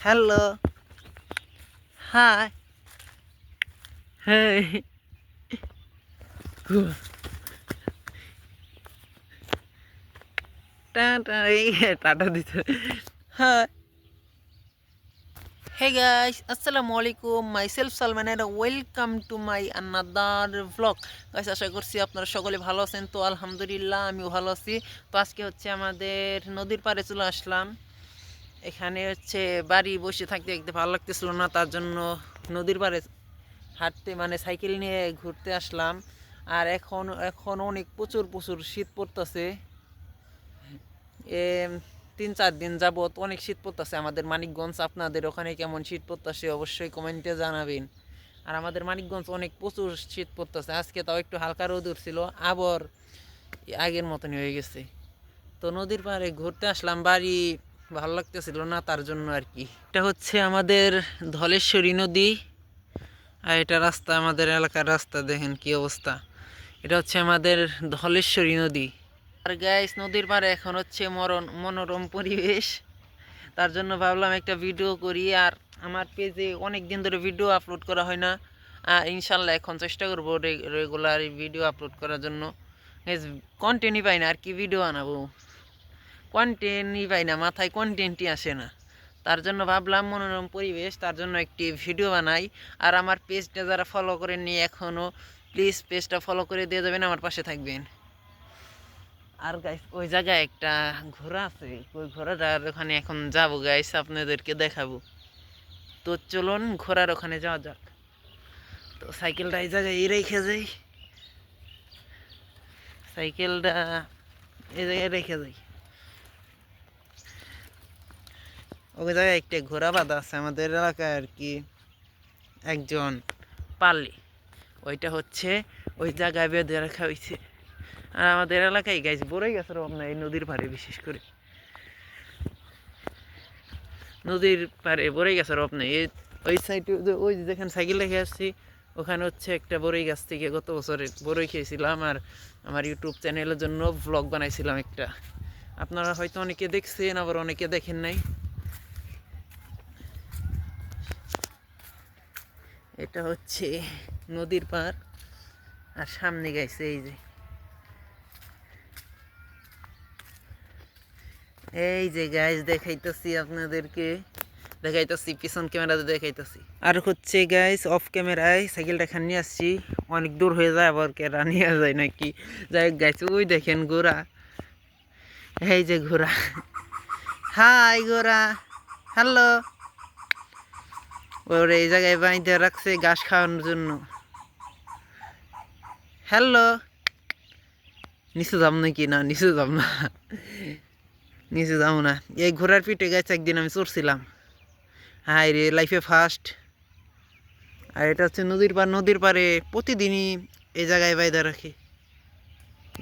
Hello, hi, hey, tata, এই tata দিতে। Hi, hey guys, আসসালামু আলাইকুম, myself Salman and welcome to my another vlog. Guys, আশা করছি আপনারা সকলে ভালো আছেন। তো আলহামদুলিল্লাহ আমিও ভালো আছি। তো আজকে হচ্ছে আমাদের নদীর পাড়ে চলে আসলাম। এখানে হচ্ছে বাড়ি বসে থাকতে দেখতে ভালো লাগতেছিল না, তার জন্য নদীর পাড়ে হাঁটতে মানে সাইকেল নিয়ে ঘুরতে আসলাম। আর এখন অনেক প্রচুর প্রচুর শীত পড়তেছে। এ 3-4 দিন যাবত অনেক শীত পড়তেছে আমাদের মানিকগঞ্জ। আপনাদের ওখানে কেমন শীত পড়তেছে অবশ্যই কমেন্টে জানাবেন। আর আমাদের মানিকগঞ্জ অনেক প্রচুর শীত পড়তেছে। আজকে তাও একটু হালকা রোদ উঠছিল, আবার আগের মতনই হয়ে গেছে। তো নদীর পাড়ে ঘুরতে আসলাম, বাড়ি ভালো লাগতেছিল না, তার জন্য আর কি। এটা হচ্ছে আমাদের ধলেশ্বরী নদী। আর এটা রাস্তা, আমাদের এলাকার রাস্তা, দেখেন কি অবস্থা। এটা হচ্ছে আমাদের ধলেশ্বরী নদী। আর গাইস, নদীর পাড়ে এখন হচ্ছে মনোরম পরিবেশ, তার জন্য ভাবলাম একটা ভিডিও করি। আর আমার পেজে অনেক দিন ধরে ভিডিও আপলোড করা হয় না। ইনশাল্লাহ এখন চেষ্টা করবো রেগুলার ভিডিও আপলোড করার জন্য। কন্টেন্টই পাই না, আর কি ভিডিও বানাবো, কন্টেন্টই পাই না, মাথায় কন্টেন্টই আসে না। তার জন্য ভাবলাম মনোরম পরিবেশ, তার জন্য একটি ভিডিও বানাই। আর আমার পেজটা যারা ফলো করেননি এখনও, প্লিজ পেজটা ফলো করে দিয়ে যাবেন, আমার পাশে থাকবেন। আর গাইস, ওই জায়গায় একটা ঘোড়া আছে, ওই ঘোড়াটার ওখানে এখন যাবো গাইস, আপনাদেরকে দেখাবো। তো চলুন ঘোড়ার ওখানে যাওয়া যাক। তো সাইকেলটা এই জায়গায় রেখে যাই, সাইকেলটা এই জায়গায় রেখে যাই। ওই জায়গায় একটা ঘোড়া বাঁধা আছে আমাদের এলাকায় আর কি, একজন পালে, ওইটা হচ্ছে ওই জায়গায় বেঁধে রাখা হয়েছে। আর আমাদের এলাকায় গাইস বড়ই গাছের অভাব নাই, নদীর পাড়ে বিশেষ করে নদীর পাড়ে বড়ই গাছের অভাব নেই। ওই সাইডে ওই যেখানে সাইকেল রেখে আসছি, ওখানে হচ্ছে একটা বড়ই গাছ থেকে গত বছরে বড়ই খেয়েছিলাম। আর আমার ইউটিউব চ্যানেলের জন্য ভ্লগ বানাইছিলাম একটা, আপনারা হয়তো অনেকে দেখছেন, আবার অনেকে দেখেন নাই। এটা হচ্ছে নদীর পাড়, আর সামনে গাইছে এই যে গাইস দেখাইতেছি আপনাদেরকে, দেখাইতেছি পিছন ক্যামেরাতে দেখাইতেছি। আর হচ্ছে গাইস অফ ক্যামেরায় সাইকেলটা খান নিয়ে আসছি, অনেক দূর হয়ে যায়, আবার কেরা নিয়ে যায় নাকি। যাই হোক গাইস, ওই দেখেন ঘোড়া, এই যে ঘোড়া, হাই ঘোড়া, হ্যালো। ওর এই জায়গায় বাইন্ধে রাখছে ঘাস খাওয়ানোর জন্য। হ্যালো, নিচে যাম নাকি? না, নিচে যাম না, নিচে যাবো না। এই ঘোড়ার পিঠে গাছ একদিন আমি চড়ছিলাম, হাই রে, লাইফে ফার্স্ট। আর এটা হচ্ছে নদীর পাড়, নদীর পাড়ে প্রতিদিনই এই জায়গায় বাইদা রাখি,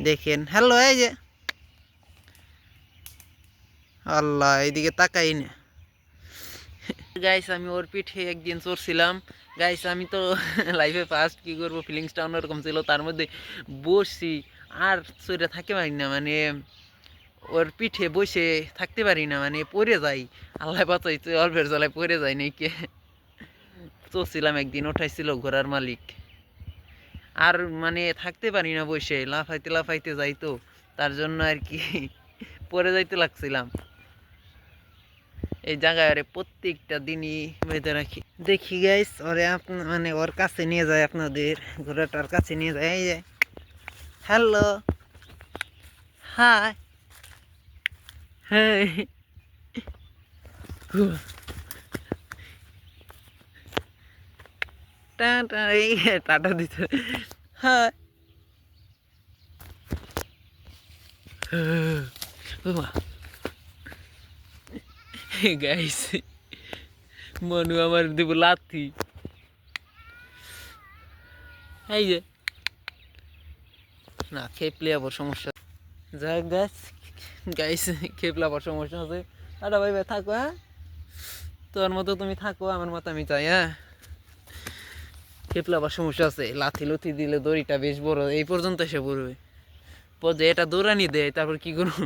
দেখেন। হ্যালো, এই যে আল্লাহ, এইদিকে তাকাই না। গাইস, আমি ওর পিঠে একদিন চড়ছিলাম। গাইস, আমি তো লাইফে ফার্স্ট, কি করবো, ফিলিংসটা অন্যরকম ছিল। তার মধ্যে বসছি, আর চড়ে থাকতে পারি না, মানে ওর পিঠে বসে থাকতে পারি না, মানে পড়ে যাই। আল্লাহ বাঁচাইছে, অল্পের জ্বালায় পড়ে যায় নাকি। চড়ছিলাম একদিন, ওঠাইছিল ঘোড়ার মালিক। আর মানে থাকতে পারি না বসে, লাফাইতে লাফাইতে যাই, তো তার জন্য আর কি পরে যাইতে লাগছিলাম। এই জায়গায় আরে প্রত্যেকটা দিনই বেঁধে রাখি। দেখি গাইস, ওরে মানে ওর কাছে নিয়ে যায়, আপনাদের ঘোড়াটার কাছে নিয়ে যায়। এই যে হ্যালো, হাই, হেই, টাটা, এই টাটা দিতে। হাই, গাইস, মনু আমার দেব লাথি। এই যে না, খেপলে আবার সমস্যা। যাই গাছ, গাইস খেপলে আবার সমস্যা আছে। আরে ভাই ভাই থাকো, হ্যাঁ, তোর মতো তুমি থাকো, আমার মতো আমি চাই। হ্যাঁ, খেপলে আবার সমস্যা আছে, লাথি লুথি দিলে দড়িটা বেশ বড়, এই পর্যন্ত এসে পড়বে। পর্যায়ে এটা দৌড়ানি দেয়, তারপর কি করবো।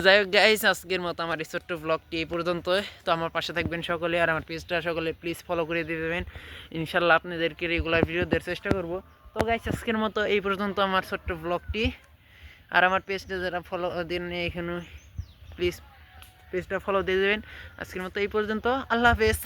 যাই হোক গাইস, আজকের মতো আমার এই ছোট্ট ব্লগটি এই পর্যন্ত। তো আমার পাশে থাকবেন সকলে, আর আমার পেজটা সকলে প্লিজ ফলো করে দিয়ে দেবেন। ইনশাল্লাহ আপনাদেরকে রেগুলার ভিডিও দেওয়ার চেষ্টা করব। তো গাইস, আজকের মতো এই পর্যন্ত আমার ছোট্ট ব্লগটি। আর আমার পেজটা যারা ফলো দেন এখানে প্লিজ পেজটা ফলো দিয়ে দেবেন। আজকের মতো এই পর্যন্ত, আল্লাহ হাফেজ।